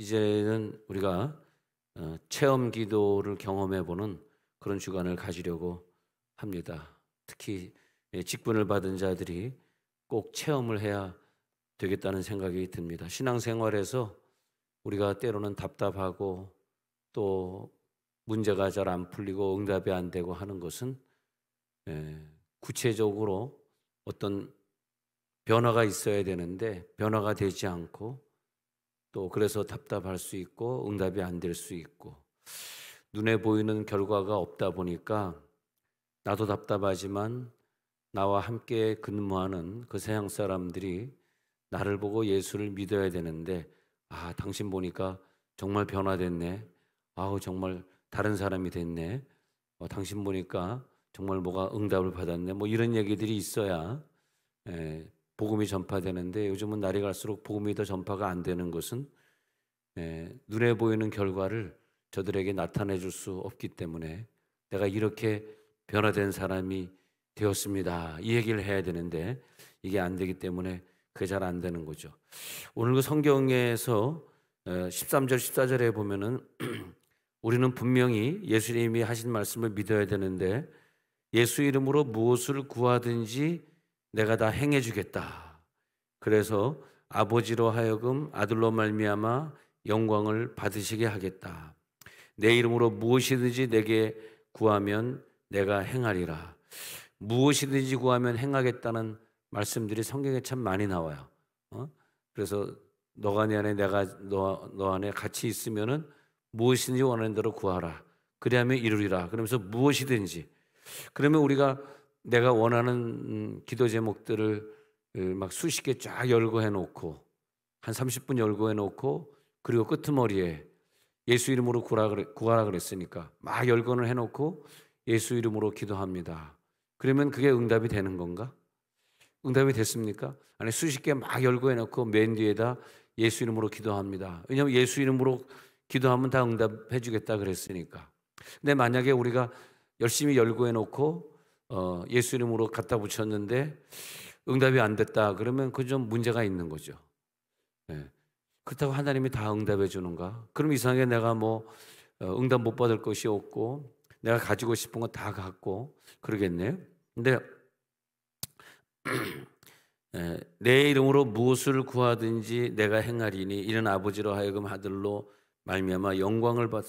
이제는 우리가 체험 기도를 경험해 보는 그런 주간을 가지려고 합니다. 특히 직분을 받은 자들이 꼭 체험을 해야 되겠다는 생각이 듭니다. 신앙생활에서 우리가 때로는 답답하고 또 문제가 잘 안 풀리고 응답이 안 되고 하는 것은 구체적으로 어떤 변화가 있어야 되는데 변화가 되지 않고 또 그래서 답답할 수 있고 응답이 안 될 수 있고 눈에 보이는 결과가 없다 보니까 나도 답답하지만 나와 함께 근무하는 그 세상 사람들이 나를 보고 예수를 믿어야 되는데 당신 보니까 정말 변화됐네. 아우 정말 다른 사람이 됐네. 당신 보니까 정말 뭐가 응답을 받았네. 뭐 이런 얘기들이 있어야 복음이 전파되는데 요즘은 날이 갈수록 복음이 더 전파가 안 되는 것은 눈에 보이는 결과를 저들에게 나타내 줄 수 없기 때문에 내가 이렇게 변화된 사람이 되었습니다. 이 얘기를 해야 되는데 이게 안 되기 때문에 그게 잘 안 되는 거죠. 오늘 그 성경에서 13절 14절에 보면은 우리는 분명히 예수님이 하신 말씀을 믿어야 되는데 예수 이름으로 무엇을 구하든지 내가 다 행해 주겠다. 그래서 아버지로 하여금 아들로 말미암아 영광을 받으시게 하겠다. 내 이름으로 무엇이든지 내게 구하면 내가 행하리라. 무엇이든지 구하면 행하겠다는 말씀들이 성경에 참 많이 나와요. 그래서 너가 내 안에 내가 너 안에 같이 있으면은 무엇이든지 원하는 대로 구하라. 그리하면 이루리라. 그러면서 무엇이든지. 그러면 우리가 내가 원하는 기도 제목들을 막 수십 개 쫙 열고 해놓고 한 30분 열고 해놓고 그리고 끄트머리에 예수 이름으로 구하라 그랬으니까 막 열건을 해놓고 예수 이름으로 기도합니다. 그러면 그게 응답이 되는 건가? 응답이 됐습니까? 아니 수십 개 막 열고 해놓고 맨 뒤에다 예수 이름으로 기도합니다. 왜냐하면 예수 이름으로 기도하면 다 응답해 주겠다 그랬으니까. 근데 만약에 우리가 열심히 열고 해놓고 예수 이름으로 갖다 붙였는데 응답이 안 됐다 그러면 그 좀 문제가 있는 거죠. 그렇다고 하나님이 다 응답해 주는가? 그럼 이상하게 내가 응답 못 받을 것이 없고 내가 가지고 싶은 거 다 갖고 그러겠네요. 근데 내 이름으로 무엇을 구하든지 내가 행하리니 이는 아버지로 하여금 아들로 말미암아 영광을 받.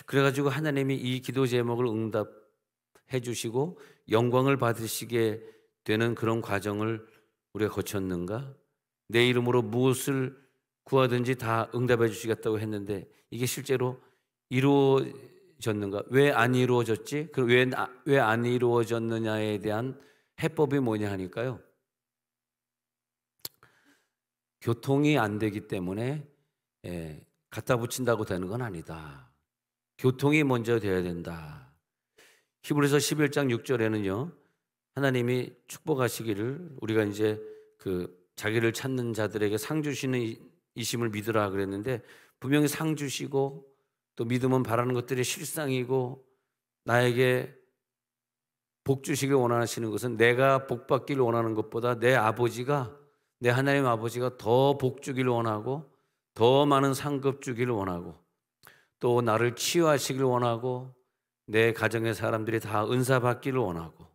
그래가지고 하나님이 이 기도 제목을 응답해 주시고 영광을 받으시게 되는 그런 과정을 우리가 거쳤는가? 내 이름으로 무엇을 구하든지 다 응답해 주시겠다고 했는데 이게 실제로 이루어졌는가? 왜 안 이루어졌지? 왜 안 이루어졌느냐에 대한 해법이 뭐냐 하니까요. 교통이 안 되기 때문에 갖다 붙인다고 되는 건 아니다. 교통이 먼저 돼야 된다. 히브리서 11장 6절에는요. 하나님이 축복하시기를 우리가 이제 자기를 찾는 자들에게 상 주시는 이심을 믿으라 그랬는데 분명히 상 주시고 또 믿으면 바라는 것들이 실상이고 나에게 복 주시길 원하시는 것은 내가 복 받기를 원하는 것보다 내 하나님 아버지가 더 복 주기를 원하고 더 많은 상급 주기를 원하고 또 나를 치유하시기를 원하고 내 가정의 사람들이 다 은사 받기를 원하고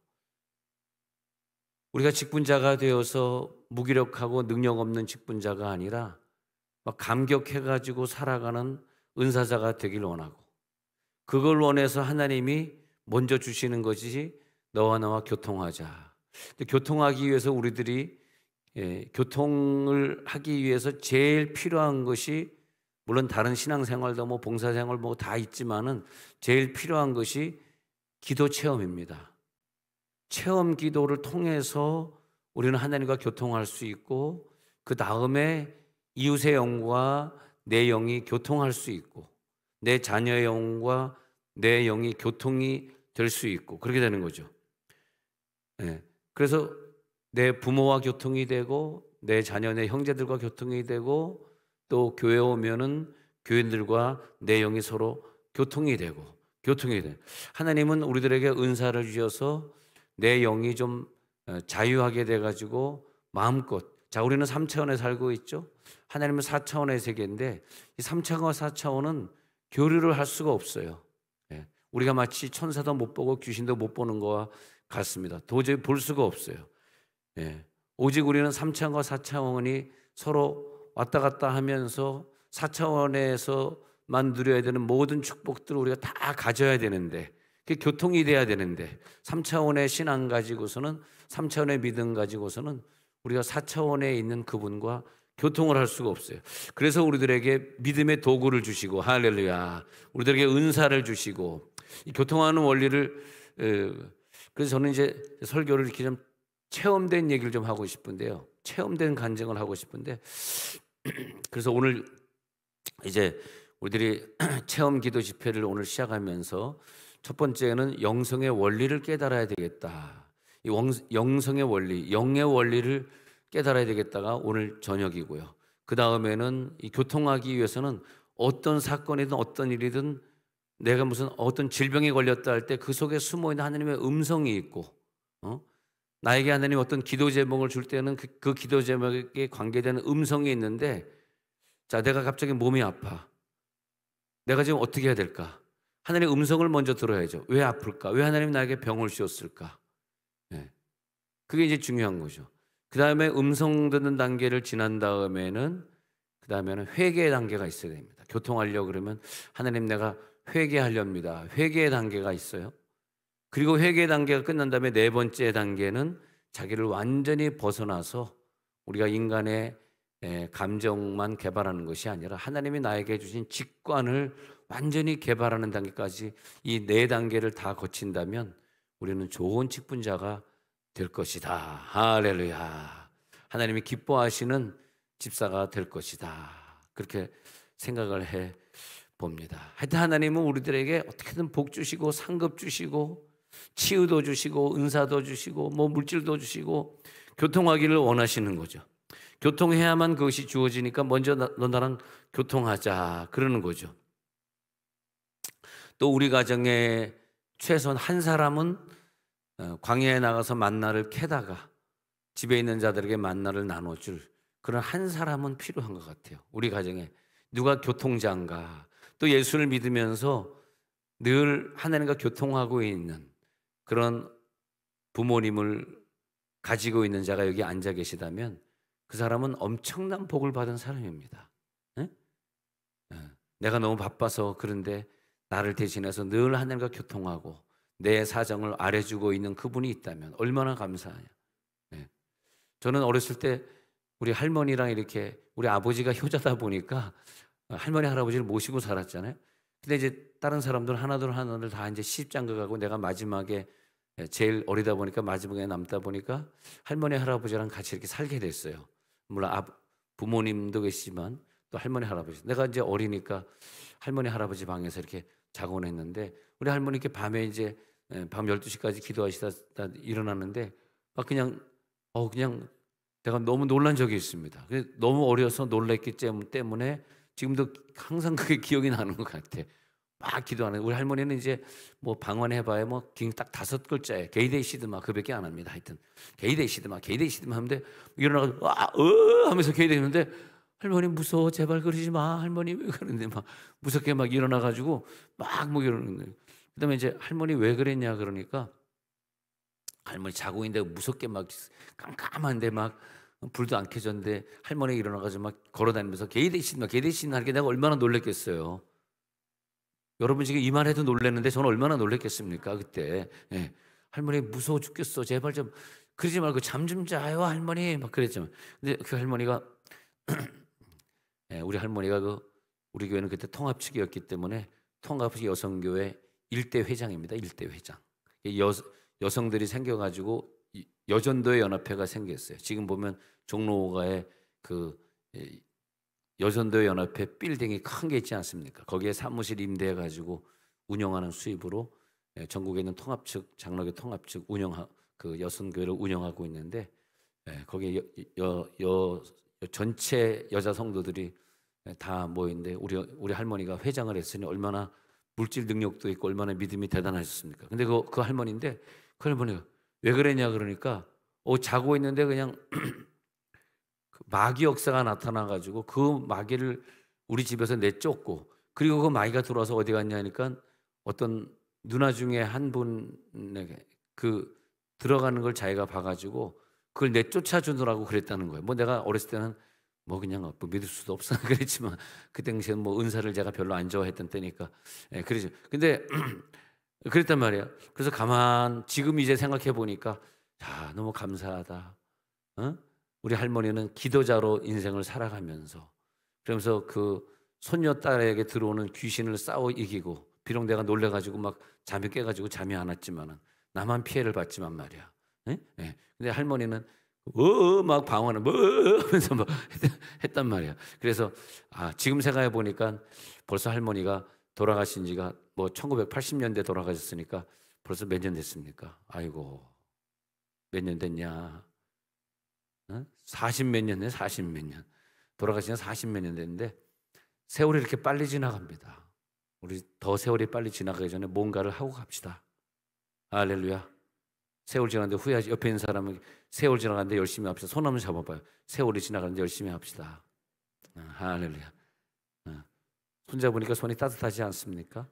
우리가 직분자가 되어서 무기력하고 능력 없는 직분자가 아니라 막 감격해가지고 살아가는 은사자가 되길 원하고 그걸 원해서 하나님이 먼저 주시는 것이 너와 나와 교통하자. 교통하기 위해서 우리들이 교통을 하기 위해서 제일 필요한 것이 물론 다른 신앙생활도 봉사생활 다 있지만은 제일 필요한 것이 기도 체험입니다. 체험 기도를 통해서 우리는 하나님과 교통할 수 있고 그 다음에 이웃의 영과 내 영이 교통할 수 있고 내 자녀의 영과 내 영이 교통이 될 수 있고 그렇게 되는 거죠. 그래서 내 부모와 교통이 되고 내 자녀 내 형제들과 교통이 되고 또 교회 오면은 교인들과 내 영이 서로 교통이 되고 하나님은 우리들에게 은사를 주셔서 내 영이 좀 자유하게 돼가지고 마음껏 자, 우리는 3차원에 살고 있죠. 하나님은 4차원의 세계인데 이 3차원과 4차원은 교류를 할 수가 없어요. 예. 우리가 마치 천사도 못 보고 귀신도 못 보는 것과 같습니다. 도저히 볼 수가 없어요. 예. 오직 우리는 3차원과 4차원이 서로 왔다 갔다 하면서 4차원에서만 누려야 되는 모든 축복들을 우리가 다 가져야 되는데, 그게 교통이 돼야 되는데 3차원의 신앙 가지고서는, 3차원의 믿음 가지고서는 우리가 4차원에 있는 그분과 교통을 할 수가 없어요. 그래서 우리들에게 믿음의 도구를 주시고, 할렐루야, 우리들에게 은사를 주시고, 이 교통하는 원리를, 그래서 저는 이제 설교를 이렇게 좀 체험된 얘기를 좀 하고 싶은데요, 체험된 간증을 하고 싶은데, 그래서 오늘 이제 우리들이 체험 기도 집회를 오늘 시작하면서 첫 번째는 영성의 원리를 깨달아야 되겠다. 이 영성의 원리, 영의 원리를 깨달아야 되겠다가 오늘 저녁이고요. 그 다음에는 이 교통하기 위해서는 어떤 사건이든 어떤 일이든 내가 무슨 어떤 질병에 걸렸다 할 때 그 속에 숨어있는 하나님의 음성이 있고, 나에게 하나님 어떤 기도 제목을 줄 때는 그 기도 제목에 관계되는 음성이 있는데, 자, 내가 갑자기 몸이 아파. 내가 지금 어떻게 해야 될까? 하나님의 음성을 먼저 들어야죠. 왜 아플까? 왜 하나님 나에게 병을 주었을까? 네. 그게 이제 중요한 거죠. 그 다음에 음성 듣는 단계를 지난 다음에는 회개의 단계가 있어야 됩니다. 교통하려고 그러면 하나님 내가 회개하렵니다. 회개의 단계가 있어요. 그리고 회개의 단계가 끝난 다음에 네 번째 단계는 자기를 완전히 벗어나서 우리가 인간의 감정만 개발하는 것이 아니라 하나님이 나에게 주신 직관을 완전히 개발하는 단계까지, 이 네 단계를 다 거친다면 우리는 좋은 직분자가 될 것이다. 할렐루야. 하나님이 기뻐하시는 집사가 될 것이다. 그렇게 생각을 해 봅니다. 하여튼 하나님은 우리들에게 어떻게든 복 주시고 상급 주시고 치유도 주시고 은사도 주시고 뭐 물질도 주시고 교통하기를 원하시는 거죠. 교통해야만 그것이 주어지니까 먼저 너 나랑 교통하자 그러는 거죠. 또 우리 가정에 최소한 한 사람은 광야에 나가서 만나를 캐다가 집에 있는 자들에게 만나를 나눠줄 그런 한 사람은 필요한 것 같아요. 우리 가정에 누가 교통자인가, 또 예수를 믿으면서 늘 하나님과 교통하고 있는 그런 부모님을 가지고 있는 자가 여기 앉아 계시다면 그 사람은 엄청난 복을 받은 사람입니다. 네? 내가 너무 바빠서 그런데 나를 대신해서 늘 하나님과 교통하고 내 사정을 알아주고 있는 그분이 있다면 얼마나 감사하냐. 네. 저는 어렸을 때 우리 할머니랑 이렇게, 우리 아버지가 효자다 보니까 할머니 할아버지를 모시고 살았잖아요. 근데 이제 다른 사람들 하나둘 다 이제 시집장가 가고 내가 마지막에 제일 어리다 보니까 마지막에 남다 보니까 할머니 할아버지랑 같이 이렇게 살게 됐어요. 물론 부모님도 계시지만 또 할머니 할아버지, 내가 이제 어리니까 할머니 할아버지 방에서 이렇게 자곤 했는데, 우리 할머니께 밤에 이제 밤 12시까지 기도하시다 일어났는데 막 그냥 내가 너무 놀란 적이 있습니다. 너무 어려서 놀랐기 때문에 지금도 항상 그게 기억이 나는 것 같아. 막 기도하는, 우리 할머니는 이제 뭐 방언해봐야 뭐 딱 5글자에 게이데이 시드마 그밖에 안 합니다. 하여튼 게이데이 시드마 하는데 일어나가지고 하면서 게이데이 했는데, 할머니 무서워 제발 그러지 마 할머니 왜 그러는데 막 무섭게 막 일어나가지고 막 뭐 이러는데, 그다음에 이제 할머니 왜 그랬냐 그러니까 할머니 자고 있는데 무섭게 막 깜깜한데 막 불도 안 켜졌는데 할머니 일어나가지고 막 걸어다니면서 게이데이 시드마 하니까 내가 얼마나 놀랬겠어요. 여러분 지금 이 말 해도 놀랐는데 저는 얼마나 놀랬겠습니까 그때. 예. 할머니 무서워 죽겠어 제발 좀 그러지 말고 잠 좀 자요 할머니 막 그랬지만, 근데 그 할머니가 예, 우리 할머니가 우리 교회는 그때 통합측이었기 때문에 통합측 여성교회 일대 회장입니다. 일대 회장. 여성들이 생겨가지고 여전도의 연합회가 생겼어요. 지금 보면 종로가에 그 여전도의 연합회 빌딩이 큰 게 있지 않습니까? 거기에 사무실 임대해가지고 운영하는 수입으로 전국에 있는 통합측, 장로교 통합측 그 여성교회를 운영하고 있는데, 거기에 전체 여자 성도들이 다 모이는데 우리 할머니가 회장을 했으니 얼마나 물질 능력도 있고 얼마나 믿음이 대단하셨습니까? 근데 그 할머니인데, 그 할머니가 왜 그랬냐 그러니까 자고 있는데 그냥 마귀 역사가 나타나 가지고 그 마귀를 우리 집에서 내쫓고, 그리고 그 마귀가 들어와서 어디 갔냐 하니까 어떤 누나 중에 한 분에게 그 들어가는 걸 자기가 봐 가지고 그걸 내쫓아 주느라고 그랬다는 거예요. 뭐 내가 어렸을 때는 뭐 그냥 뭐 믿을 수도 없어 그랬지만, 그 당시에는 뭐 은사를 제가 별로 안 좋아했던 때니까. 예, 그러죠. 근데 그랬단 말이에요. 그래서 지금 이제 생각해 보니까, 야, 너무 감사하다. 어? 우리 할머니는 기도자로 인생을 살아가면서, 그러면서 그 손녀딸에게 들어오는 귀신을 싸워 이기고, 비록 내가 놀래 가지고 막 잠이 깨 가지고 잠이 안 왔지만은 나만 피해를 봤지만 말이야. 예? 예. 근데 할머니는 막 방언을 뭐 하면서 막 했단 말이야. 그래서 지금 생각해 보니까 벌써 할머니가 돌아가신 지가 뭐 1980년대 돌아가셨으니까 벌써 몇 년 됐습니까? 아이고, 몇 년 됐냐? 40 몇 년네, 40 몇 년. 돌아가신 지 40 몇 년 됐는데 세월이 이렇게 빨리 지나갑니다. 우리 더 세월이 빨리 지나가기 전에 뭔가를 하고 갑시다. 할렐루야. 세월 지나는데 후회하지. 옆에 있는 사람은 세월 지나가는데 열심히 합시다. 손 한번 잡아봐요. 세월이 지나가는데 열심히 합시다. 할렐루야. 손잡으니까 손이 따뜻하지 않습니까?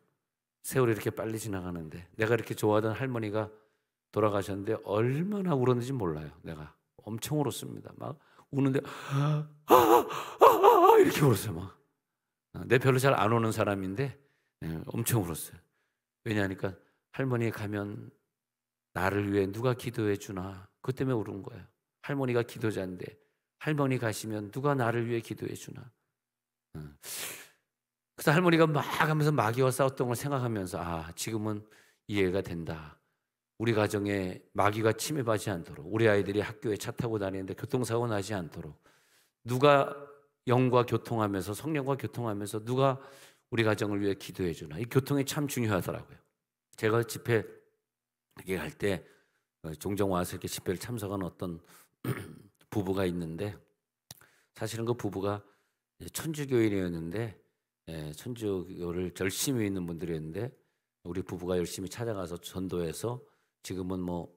세월이 이렇게 빨리 지나가는데, 내가 이렇게 좋아하던 할머니가 돌아가셨는데 얼마나 울었는지 몰라요. 내가 엄청 울었습니다. 막 우는데 이렇게 울었어요. 막. 내 별로 잘 안 우는 사람인데 엄청 울었어요. 왜냐하니까 할머니 가면 나를 위해 누가 기도해 주나, 그것 때문에 울은 거예요. 할머니가 기도자인데 할머니 가시면 누가 나를 위해 기도해 주나. 그래서 할머니가 막 하면서 마귀와 싸웠던 걸 생각하면서, 지금은 이해가 된다. 우리 가정에 마귀가 침입하지 않도록, 우리 아이들이 학교에 차 타고 다니는데 교통사고 나지 않도록, 누가 영과 교통하면서, 성령과 교통하면서 누가 우리 가정을 위해 기도해 주나. 이 교통이 참 중요하더라고요. 제가 집회 갈 때 종종 와서 이렇게 집회를 참석하는 어떤 부부가 있는데, 사실은 그 부부가 천주교인이었는데, 천주교를 열심히 믿는 분들이었는데, 우리 부부가 열심히 찾아가서 전도해서 지금은 뭐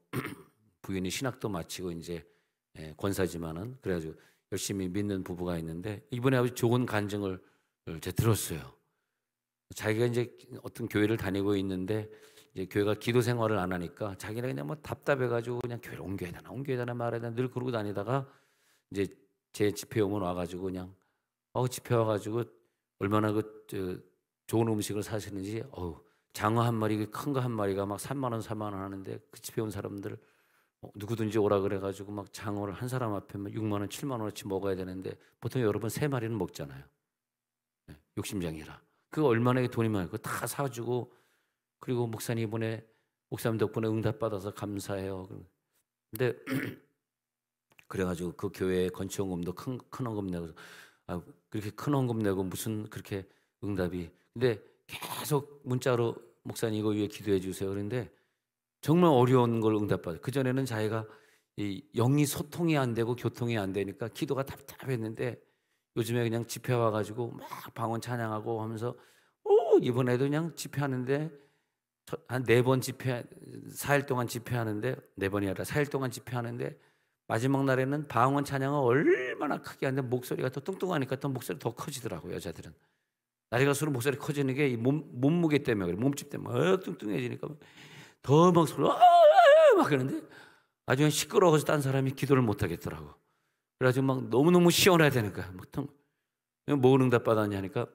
부인이 신학도 마치고 이제 권사지만은, 그래가지고 열심히 믿는 부부가 있는데, 이번에 아주 좋은 간증을 제가 들었어요. 자기가 이제 어떤 교회를 다니고 있는데 이제 교회가 기도 생활을 안 하니까 자기는 그냥 뭐 답답해가지고 그냥 교회를 옮겨야 되나 말아야 되나 늘 그러고 다니다가 이제 제 집회 오면 와가지고 그냥 집회 와가지고 얼마나 좋은 음식을 사시는지, 장어 한 마리, 큰 거 한 마리가 막 3만 원 4만 원 하는데, 그 집회 온 사람들 누구든지 오라 그래가지고 막 장어를 한 사람 앞에 6만 원 7만 원어치 먹어야 되는데, 보통 여러분 3마리는 먹잖아요. 욕심장이라. 그거 얼마나 돈이 많아요. 그거 다 사주고, 그리고 목사님 덕분에 응답받아서 감사해요. 근데 그래가지고 그 교회 건축원금도 큰 원금 내고, 그렇게 큰 원금 내고 무슨 그렇게 응답이. 근데 계속 문자로 목사님 이거 위해 기도해 주세요. 그런데 정말 어려운 걸 응답받아요. 그전에는 자기가 이 영이 소통이 안 되고 교통이 안 되니까 기도가 답답했는데, 요즘에 그냥 집회 와가지고 막 방언 찬양하고 하면서 이번에도 그냥 집회하는데 한 4번 집회, 4일 동안 집회하는데, 4번이 아니라 4일 동안 집회하는데, 마지막 날에는 방언 찬양을 얼마나 크게 하는데 목소리가 더 뚱뚱하니까 또 목소리 더 커지더라고요. 여자들은 날이 갈수록 목소리 커지는 게 이 몸무게 때문에 그래. 몸집 때문에 뚱뚱해지니까 더 막 소리 막 그러는데, 나중에 시끄러워서 딴 사람이 기도를 못 하겠더라고. 그래가지고 막 너무너무 시원해야 되니까 뭐 응답 받았냐니까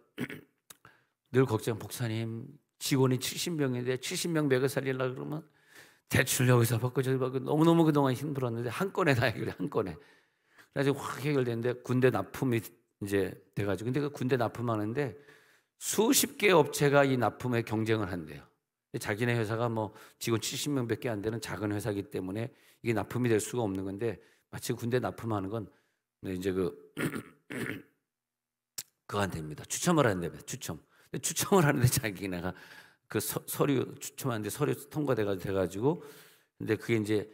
늘 걱정. 목사님 직원이 70명인데 70명 먹여 살리려고 그러면 대출 여기서 받고 저기 받고 너무너무 그동안 힘들었는데 한 건에 다 해결해. 한 건에. 그래가지고 확 해결됐는데, 군대 납품이 이제 돼가지고, 근데 그 군대 납품하는데 수십 개 업체가 이 납품에 경쟁을 한대요. 자기네 회사가 뭐 직원 70명밖에 안 되는 작은 회사이기 때문에 이게 납품이 될 수가 없는 건데, 마치 군대 납품하는 건 이제 그거 안 됩니다. 추첨을 안 됩니다. 추첨을 하는데 자기네가 그 서류 추첨하는데 서류 통과돼가 돼가지고, 근데 그게 이제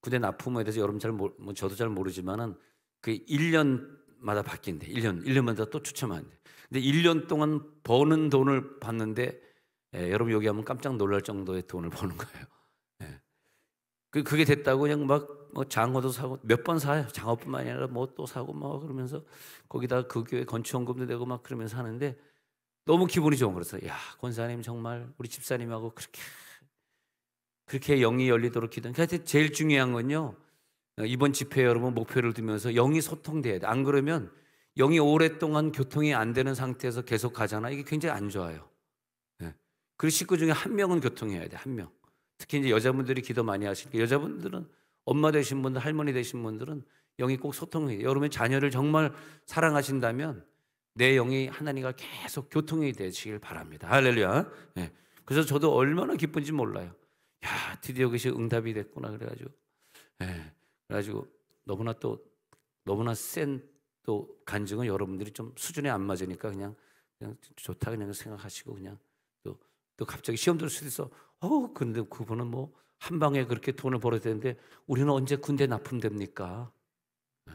군대 납품에 대해서 여러분 뭐 저도 잘 모르지만은 그 1년마다 바뀐대. 1년마다 또 추첨하는데. 근데 1년 동안 버는 돈을 받는데, 여러분 여기 하면 깜짝 놀랄 정도의 돈을 버는 거예요. 그게 됐다고 그냥 막 뭐 장어도 사고 몇 번 사요. 장어뿐만이 아니라 뭐 또 사고 막 그러면서 거기다 그 교회 건축원금도 내고 막 그러면서 하는데 너무 기분이 좋은 거라서 야 권사님 정말 우리 집사님하고 그렇게 영이 열리도록 기도는 하여튼 제일 중요한 건요. 이번 집회 여러분 목표를 두면서 영이 소통돼야 돼. 안 그러면 영이 오랫동안 교통이 안 되는 상태에서 계속 가잖아. 이게 굉장히 안 좋아요. 예. 그리고 식구 중에 한 명은 교통해야 돼. 한 명. 특히 이제 여자분들이 기도 많이 하시니까 여자분들은 엄마 되신 분들, 할머니 되신 분들은 영이 꼭 소통해야 돼요. 여러분 자녀를 정말 사랑하신다면 내 영이 하나님과 계속 교통이 되시길 바랍니다. 할렐루야. 예. 그래서 저도 얼마나 기쁜지 몰라요. 야, 드디어 그것이 응답이 됐구나 그래가지고. 예. 그래가지고 너무나 센 또 간증은 여러분들이 좀 수준에 안 맞으니까 그냥 좋다 그냥 생각하시고 그냥 또 갑자기 시험 들 수도 있어. 근데 그분은 뭐 한 방에 그렇게 돈을 벌어야 되는데 우리는 언제 군대 납품됩니까? 예.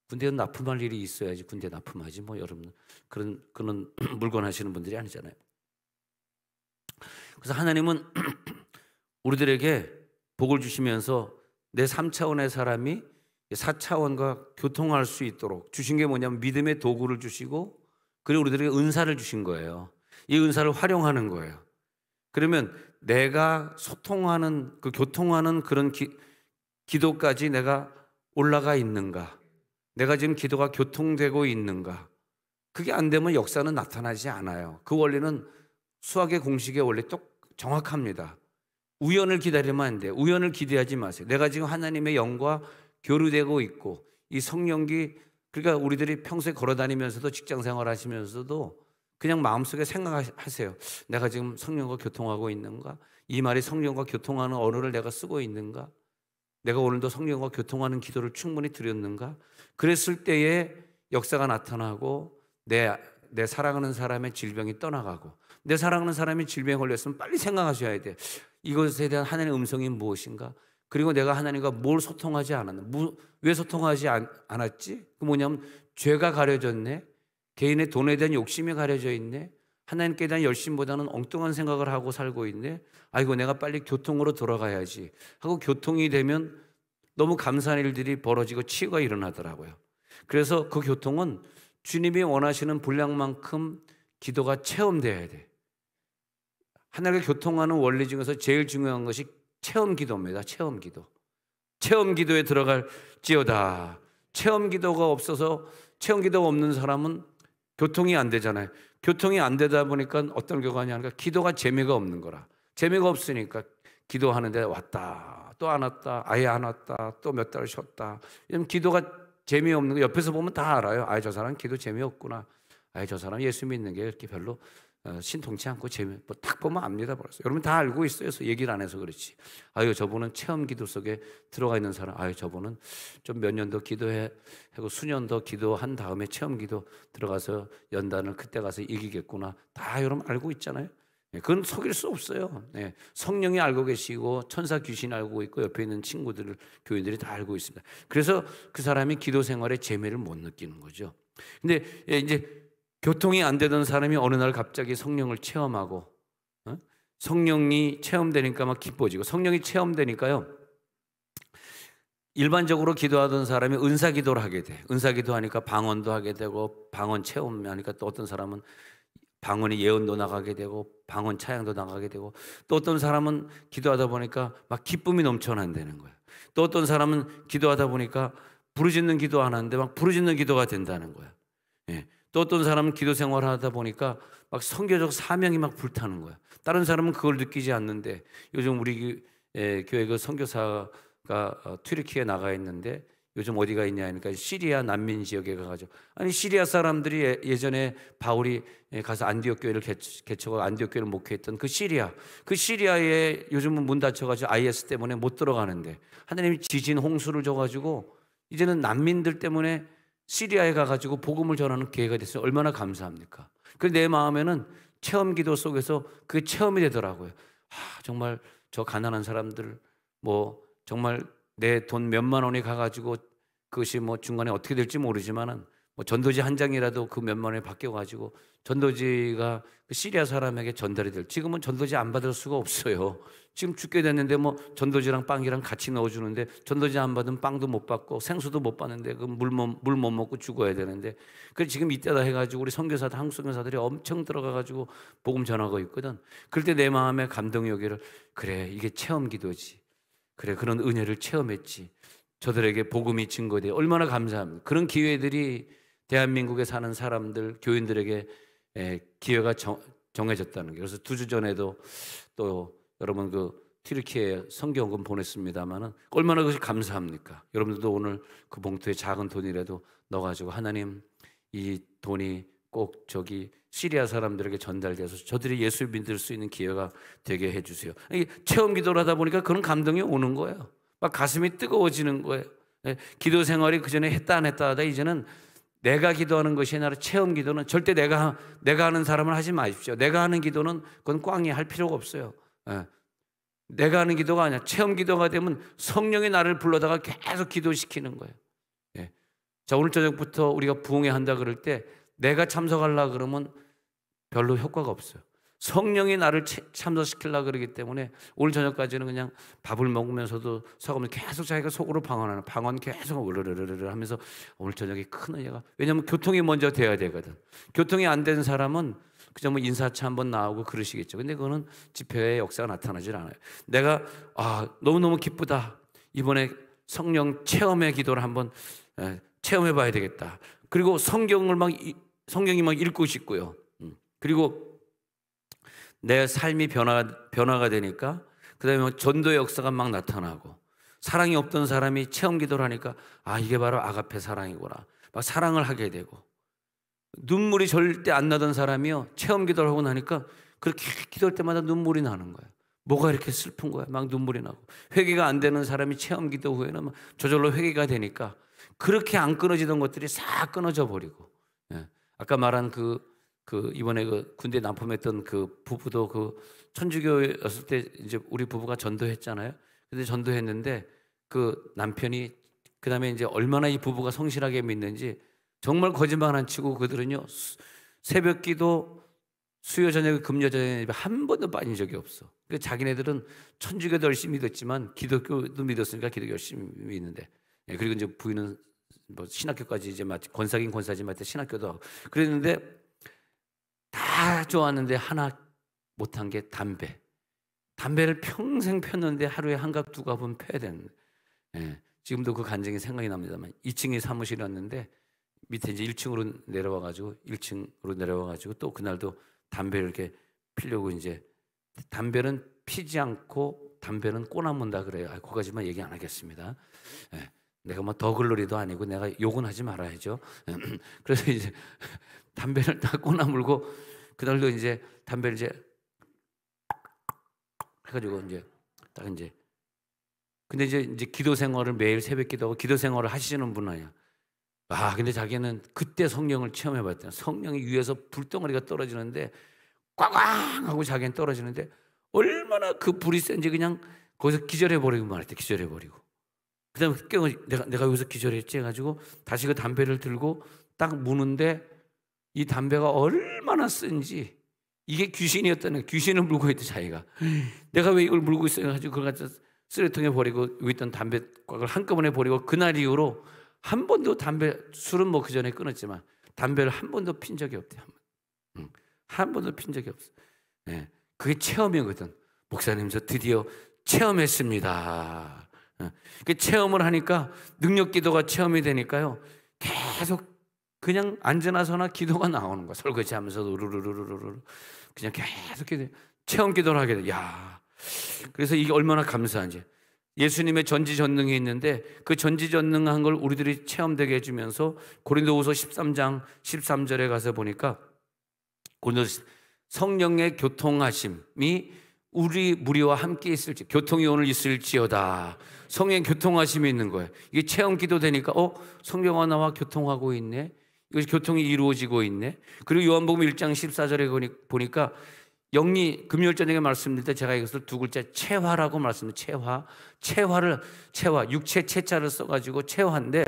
군대는 납품할 일이 있어야지 군대 납품하지 뭐 여러분 그런 물건 하시는 분들이 아니잖아요. 그래서 하나님은 우리들에게 복을 주시면서 내 3차원의 사람이 4차원과 교통할 수 있도록 주신 게 뭐냐면 믿음의 도구를 주시고 그리고 우리들에게 은사를 주신 거예요. 이 은사를 활용하는 거예요. 그러면 내가 소통하는 그 교통하는 그런 기도까지 내가 올라가 있는가? 내가 지금 기도가 교통되고 있는가? 그게 안 되면 역사는 나타나지 않아요. 그 원리는 수학의 공식의 원리 정확합니다. 우연을 기다리면 안 돼요. 우연을 기대하지 마세요. 내가 지금 하나님의 영과 교류되고 있고 이 성령이 그러니까 우리들이 평소에 걸어다니면서도 직장생활 하시면서도 그냥 마음속에 생각하세요. 내가 지금 성령과 교통하고 있는가? 이 말이 성령과 교통하는 언어를 내가 쓰고 있는가? 내가 오늘도 성령과 교통하는 기도를 충분히 드렸는가? 그랬을 때에 역사가 나타나고 내 사랑하는 사람의 질병이 떠나가고 내 사랑하는 사람이 질병에 걸렸으면 빨리 생각하셔야 돼. 이것에 대한 하나님의 음성이 무엇인가? 그리고 내가 하나님과 뭘 소통하지 않았나? 왜 소통하지 않았지? 그 뭐냐면 죄가 가려졌네. 개인의 돈에 대한 욕심이 가려져 있네. 하나님께 대한 열심보다는 엉뚱한 생각을 하고 살고 있네. 아이고 내가 빨리 교통으로 돌아가야지 하고 교통이 되면 너무 감사한 일들이 벌어지고 치유가 일어나더라고요. 그래서 그 교통은 주님이 원하시는 분량만큼 기도가 체험돼야 돼. 하나님과 교통하는 원리 중에서 제일 중요한 것이 체험 기도입니다. 체험 기도. 체험 기도에 들어갈지어다. 체험 기도가 없어서 체험 기도가 없는 사람은 교통이 안 되잖아요. 교통이 안 되다 보니까 어떤 결과냐 하니까 기도가 재미가 없는 거라. 재미가 없으니까 기도하는데 왔다 또 안 왔다 아예 안 왔다 또 몇 달 쉬었다. 이러면 기도가 재미없는 거 옆에서 보면 다 알아요. 아, 저 사람 기도 재미없구나. 아, 저 사람 예수 믿는 게 이렇게 별로 신통치 않고 딱 보면 압니다. 벌써 여러분 다 알고 있어요. 그래서 얘기를 안 해서 그렇지. 아유 저분은 체험 기도 속에 들어가 있는 사람. 아유 저분은 좀 몇 년 더 하고 수년 더 기도한 다음에 체험 기도 들어가서 연단을 그때 가서 이기겠구나. 다 여러분 알고 있잖아요. 그건 속일 수 없어요. 성령이 알고 계시고 천사 귀신이 알고 있고 옆에 있는 친구들 교인들이 다 알고 있습니다. 그래서 그 사람이 기도 생활의 재미를 못 느끼는 거죠. 근데 이제 교통이 안 되던 사람이 어느 날 갑자기 성령을 체험하고 성령이 체험되니까 막 기뻐지고 성령이 체험되니까요. 일반적으로 기도하던 사람이 은사 기도를 하게 돼. 은사 기도하니까 방언도 하게 되고 방언 체험하니까 또 어떤 사람은 방언이 예언도 나가게 되고 방언 차양도 나가게 되고 또 어떤 사람은 기도하다 보니까 막 기쁨이 넘쳐난다는 거예요. 또 어떤 사람은 기도하다 보니까 부르짖는 기도 안 하는데 막 부르짖는 기도가 된다는 거예요. 또 어떤 사람은 기도 생활을 하다 보니까 막 선교적 사명이 막 불타는 거야. 다른 사람은 그걸 느끼지 않는데 요즘 우리 교회 그 선교사가 튀르키에 나가 있는데 요즘 어디가 있냐 하니까 시리아 난민 지역에 가가지고 아니 시리아 사람들이 예전에 바울이 가서 안디옥 교회를 개척하고 안디옥 교회를 목회했던 그 시리아에 요즘은 문 닫혀가지고 IS 때문에 못 들어가는데 하나님이 지진 홍수를 줘가지고 이제는 난민들 때문에 시리아에 가가지고 복음을 전하는 기회가 됐어요. 얼마나 감사합니까? 그래서 내 마음에는 체험 기도 속에서 그게 체험이 되더라고요. 정말 저 가난한 사람들 뭐 정말 내 돈 몇만 원이 가가지고 그것이 뭐 중간에 어떻게 될지 모르지만은 뭐 전도지 한 장이라도 그 몇만 원에 바뀌어가지고 전도지가 그 시리아 사람에게 전달이 될. 지금은 전도지 안 받을 수가 없어요. 지금 죽게 됐는데 뭐 전도지랑 빵이랑 같이 넣어주는데 전도지 안 받으면 빵도 못 받고 생수도 못 받는데 그 물 못 먹고 죽어야 되는데. 그래 지금 이때다 해가지고 우리 선교사들 한국 선교사들이 엄청 들어가가지고 복음 전하고 있거든. 그럴 때 내 마음에 감동이 오기를 그래 이게 체험 기도지. 그래 그런 은혜를 체험했지. 저들에게 복음이 증거돼 얼마나 감사합니다. 그런 기회들이 대한민국에 사는 사람들 교인들에게 기회가 정해졌다는 게. 그래서 2주 전에도 또 여러분 그 튀르키예 선교원금 보냈습니다마는 얼마나 그것이 감사합니까? 여러분들도 오늘 그 봉투에 작은 돈이라도 넣어가지고 하나님 이 돈이 꼭 저기 시리아 사람들에게 전달돼서 저들이 예수 믿을 수 있는 기회가 되게 해주세요. 체험 기도를 하다 보니까 그런 감동이 오는 거예요. 막 가슴이 뜨거워지는 거예요. 기도 생활이 그 전에 했다 안 했다 하다 이제는 내가 기도하는 것이 아니라 체험 기도는 절대 내가 하는 사람을 하지 마십시오. 내가 하는 기도는 그건 꽝이 할 필요가 없어요. 내가 하는 기도가 아니라 체험 기도가 되면 성령이 나를 불러다가 계속 기도시키는 거예요. 자, 오늘 저녁부터 우리가 부흥회 한다 그럴 때 내가 참석하려고 그러면 별로 효과가 없어요. 성령이 나를 참석시키려고 그러기 때문에 오늘 저녁까지는 그냥 밥을 먹으면서도 서가면서 계속 자기가 속으로 방언 계속 으르르르르 하면서 오늘 저녁에 큰 은혜가. 왜냐하면 교통이 먼저 돼야 되거든. 교통이 안 된 사람은 그냥 뭐 인사차 한번 나오고 그러시겠죠. 근데 그거는 집회의 역사가 나타나질 않아요. 내가 너무너무 기쁘다. 이번에 성령 체험의 기도를 한번 체험해 봐야 되겠다. 그리고 성경이 막 읽고 싶고요. 그리고 내 삶이 변화가 되니까 그다음에 전도의 역사가 막 나타나고 사랑이 없던 사람이 체험 기도를 하니까 이게 바로 아가페 사랑이구나. 막 사랑을 하게 되고 눈물이 절대 안 나던 사람이요 체험 기도를 하고 나니까 그렇게 기도할 때마다 눈물이 나는 거예요. 뭐가 이렇게 슬픈 거야? 막 눈물이 나고 회개가 안 되는 사람이 체험 기도 후에는 막 저절로 회개가 되니까 그렇게 안 끊어지던 것들이 싹 끊어져 버리고. 아까 말한 이번에 그 군대 납품했던 그 부부도 그 천주교였을 때 이제 우리 부부가 전도했잖아요. 근데 전도했는데 그 남편이 그다음에 이제 얼마나 이 부부가 성실하게 믿는지 정말 거짓말 안 치고 그들은요 새벽 기도 수요 저녁 금요 저녁 한 번도 빠진 적이 없어. 그러니까 자기네들은 천주교도 열심히 믿었지만 기독교도 믿었으니까 기독교 열심히 믿는데 그리고 이제 부인은 뭐 신학교까지 이제 권사긴 권사지 마치 신학교도 하고 그랬는데 다 좋았는데 하나 못한 게 담배를 평생 폈는데 하루에 한 갑 두 갑은 펴야 되는. 지금도 그 간증이 생각이 납니다만 2층에 사무실이었는데 밑에 이제 1층으로 내려와가지고 또 그날도 담배를 이렇게 피려고 이제 담배는 피지 않고 담배는 꼬나문다 그래요. 그거까지만 얘기 안 하겠습니다. 내가 뭐 더글로리도 아니고 내가 욕은 하지 말아야죠. 그래서 이제 담배를 딱 꼬나물고 그날도 이제 담배를 이제 해가지고 이제 딱 이제 근데 이제 기도 생활을 매일 새벽 기도하고 기도 생활을 하시는 분 아니야. 근데 자기는 그때 성령을 체험해봤대요. 성령이 위에서 불덩어리가 떨어지는데 꽝꽝 하고 자기는 떨어지는데 얼마나 그 불이 센지 그냥 거기서 기절해버리고 말했대. 기절해버리고 그다음에 내가 여기서 기절했지 해가지고 다시 그 담배를 들고 딱 무는데 이 담배가 얼마나 센지 이게 귀신이었다는 귀신을 물고 있대 자기가. 내가 왜 이걸 물고 있어 해가지고 그걸 갖다 쓰레통에 버리고 여기 있던 담배곽을 한꺼번에 버리고 그날 이후로 한 번도 술은 뭐 그 전에 끊었지만 담배를 한 번도 핀 적이 없대. 한 번도 핀 적이 없어. 그게 체험이거든. 목사님 저 드디어 체험했습니다. 그 체험을 하니까 능력 기도가 체험이 되니까요. 계속 그냥 앉으나 서나 기도가 나오는 거야. 설거지하면서도 우르르르르르 그냥 계속 체험 기도를 하게 돼. 그래서 이게 얼마나 감사한지. 예수님의 전지전능이 있는데 그 전지전능한 걸 우리들이 체험되게 해주면서 고린도후서 13장 13절에 가서 보니까 성령의 교통하심이 우리 무리와 함께 있을지 교통이 오늘 있을지어다. 성령의 교통하심이 있는 거예요. 이게 체험 기도 되니까 성령아 나와 교통하고 있네. 이것이 교통이 이루어지고 있네. 그리고 요한복음 1장 14절에 보니까 영리 금요일 저녁에 말씀드릴 때 제가 이것을 두 글자 체화라고 말씀드려요. 체화 육체 체자를 써가지고 체화인데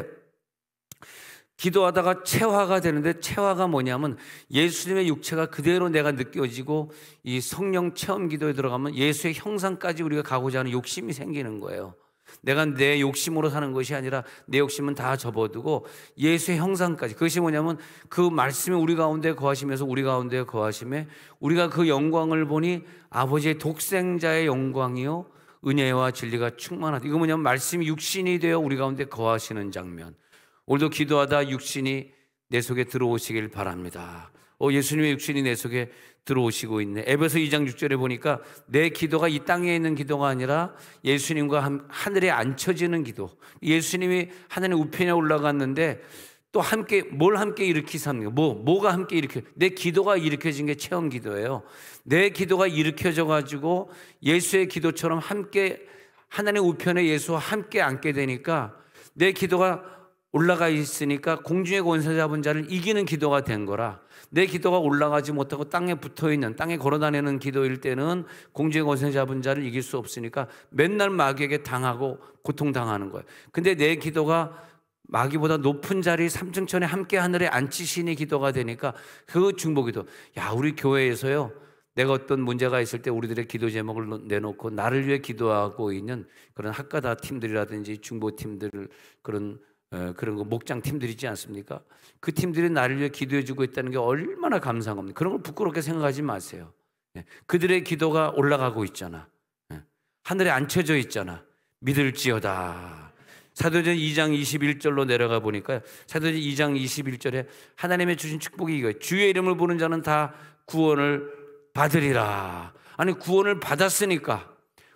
기도하다가 체화가 되는데, 체화가 뭐냐면 예수님의 육체가 그대로 내가 느껴지고 이 성령 체험 기도에 들어가면 예수의 형상까지 우리가 가고자 하는 욕심이 생기는 거예요. 내가 내 욕심으로 사는 것이 아니라 내 욕심은 다 접어두고 예수의 형상까지. 그것이 뭐냐면 그 말씀이 우리 가운데 거하시면서 우리 가운데 거하심에 우리가 그 영광을 보니 아버지의 독생자의 영광이요 은혜와 진리가 충만하다. 이거 뭐냐면 말씀이 육신이 되어 우리 가운데 거하시는 장면. 오늘도 기도하다 육신이 내 속에 들어오시길 바랍니다. 예수님의 육신이 내 속에 들어오시고 있네. 에베소 2장 6절에 보니까 내 기도가 이 땅에 있는 기도가 아니라 예수님과 하늘에 앉혀지는 기도. 예수님이 하늘의 우편에 올라갔는데 또 함께 뭘 함께 일으키삽니까? 뭐가 함께 일으켜? 내 기도가 일으켜진 게 체험 기도예요. 내 기도가 일으켜져 가지고 예수의 기도처럼 함께 하나님의 우편에 예수와 함께 앉게 되니까 내 기도가 올라가 있으니까 공중의 권세 잡은 자를 이기는 기도가 된 거라. 내 기도가 올라가지 못하고 땅에 붙어있는, 땅에 걸어다니는 기도일 때는 공중의 권세 잡은 자를 이길 수 없으니까 맨날 마귀에게 당하고 고통당하는 거예요. 근데 내 기도가 마귀보다 높은 자리 3층천에 함께 하늘에 앉히시니 기도가 되니까 그 중보기도. 우리 교회에서요, 내가 어떤 문제가 있을 때 우리들의 기도 제목을 내놓고 나를 위해 기도하고 있는 그런 학가다 팀들이라든지 중보팀들, 그런 거 목장 팀들이 있지 않습니까? 그 팀들이 나를 위해 기도해주고 있다는 게 얼마나 감사한 겁니다. 그런 걸 부끄럽게 생각하지 마세요. 그들의 기도가 올라가고 있잖아. 하늘에 앉혀져 있잖아. 믿을지어다. 사도전 2장 21절로 내려가 보니까 사도전 2장 21절에 하나님의 주신 축복이 이거예요. 주의 이름을 부르는 자는 다 구원을 받으리라. 아니, 구원을 받았으니까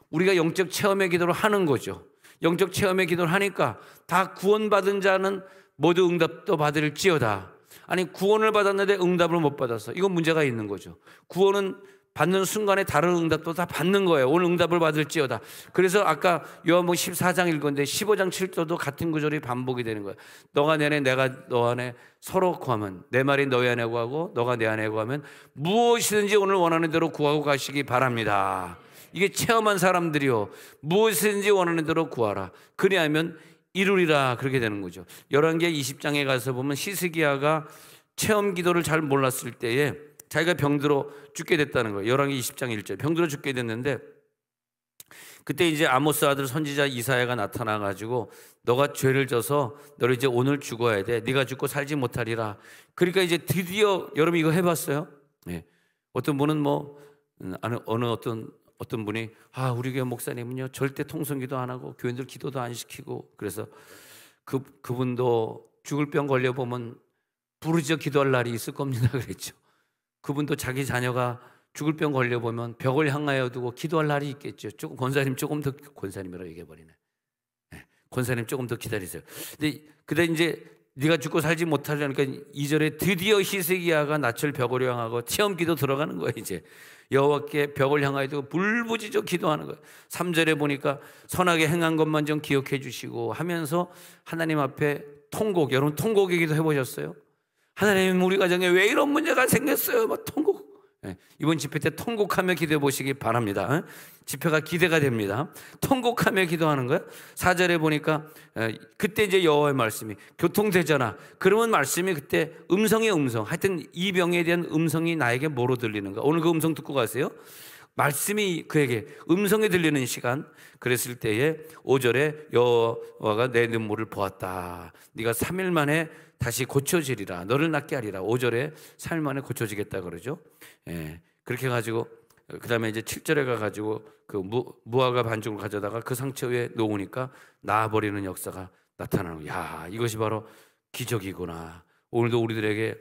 우리가 영적 체험의 기도를 하는 거죠. 영적 체험의 기도를 하니까 다 구원받은 자는 모두 응답도 받을지어다. 아니, 구원을 받았는데 응답을 못 받았어. 이건 문제가 있는 거죠. 구원은 받는 순간에 다른 응답도 다 받는 거예요. 오늘 응답을 받을지어다. 그래서 아까 요한복음 14장 읽었는데 15장 7절도 같은 구절이 반복이 되는 거예요. 너가 내 안에 내가 너 안에 서로 구하면, 내 말이 너희 안에 구하고 너가 내 안에 구하면 무엇이든지 오늘 원하는 대로 구하고 가시기 바랍니다. 이게 체험한 사람들이요, 무엇이든지 원하는 대로 구하라. 그리하면 이루리라. 그렇게 되는 거죠. 열왕기하 20장에 가서 보면 히스기야가 체험 기도를 잘 몰랐을 때에 자기가 병들어 죽게 됐다는 거예요. 열왕기 20장 1절. 병들어 죽게 됐는데 그때 이제 아모스 아들 선지자 이사야가 나타나 가지고 너가 죄를 져서 너를 이제 오늘 죽어야 돼. 네가 죽고 살지 못하리라. 그러니까 이제 드디어, 여러분 이거 해봤어요? 네. 어떤 분은 어떤 분이 우리 교회 목사님은요 절대 통성기도 안 하고 교인들 기도도 안 시키고, 그래서 그분도 죽을 병 걸려보면 부르짖어 기도할 날이 있을 겁니다 그랬죠. 그분도 자기 자녀가 죽을 병 걸려보면 벽을 향하여 두고 기도할 날이 있겠죠. 권사님 조금 더, 권사님이라고 얘기해버리네. 권사님 조금 더 기다리세요. 근데 이제 네가 죽고 살지 못하려니까 2절에 드디어 히스기야가 낯을 벽을 향하고 체험 기도 들어가는 거예요. 이제 여호와께 벽을 향하여 두고 불부짖어 기도하는 거예요. 3절에 보니까 선하게 행한 것만 좀 기억해 주시고 하면서 하나님 앞에 통곡. 여러분 통곡의 기도 해보셨어요? 하나님, 우리 가정에 왜 이런 문제가 생겼어요? 통곡. 이번 집회 때 통곡하며 기도해 보시기 바랍니다. 집회가 기대가 됩니다. 통곡하며 기도하는 거예요. 4절에 보니까 그때 이제 여호와의 말씀이 교통되잖아. 그러면 말씀이 그때 음성의 음성, 하여튼 이 병에 대한 음성이 나에게 뭐로 들리는가. 오늘 그 음성 듣고 가세요. 말씀이 그에게 음성이 들리는 시간. 그랬을 때에 5절에 여호와가 내 눈물을 보았다. 네가 3일 만에 다시 고쳐지리라. 너를 낫게 하리라. 5절에 3일 만에 고쳐지겠다 그러죠. 그렇게 해가지고 그 다음에 이제 7절에 가가지고 그 무화과 반죽을 가져다가 그 상처 위에 놓으니까 나아버리는 역사가 나타나는 거예요. 야, 이것이 바로 기적이구나. 오늘도 우리들에게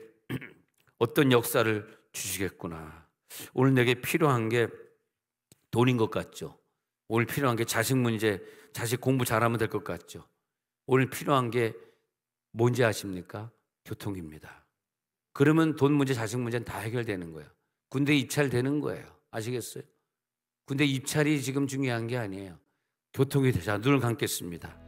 어떤 역사를 주시겠구나. 오늘 내게 필요한 게 돈인 것 같죠. 오늘 필요한 게 자식 문제, 자식 공부 잘하면 될 것 같죠. 오늘 필요한 게 뭔지 아십니까? 교통입니다. 그러면 돈 문제, 자식 문제는 다 해결되는 거예요. 군대 입찰되는 거예요. 아시겠어요? 군대 입찰이 지금 중요한 게 아니에요. 교통이 되자. 눈을 감겠습니다.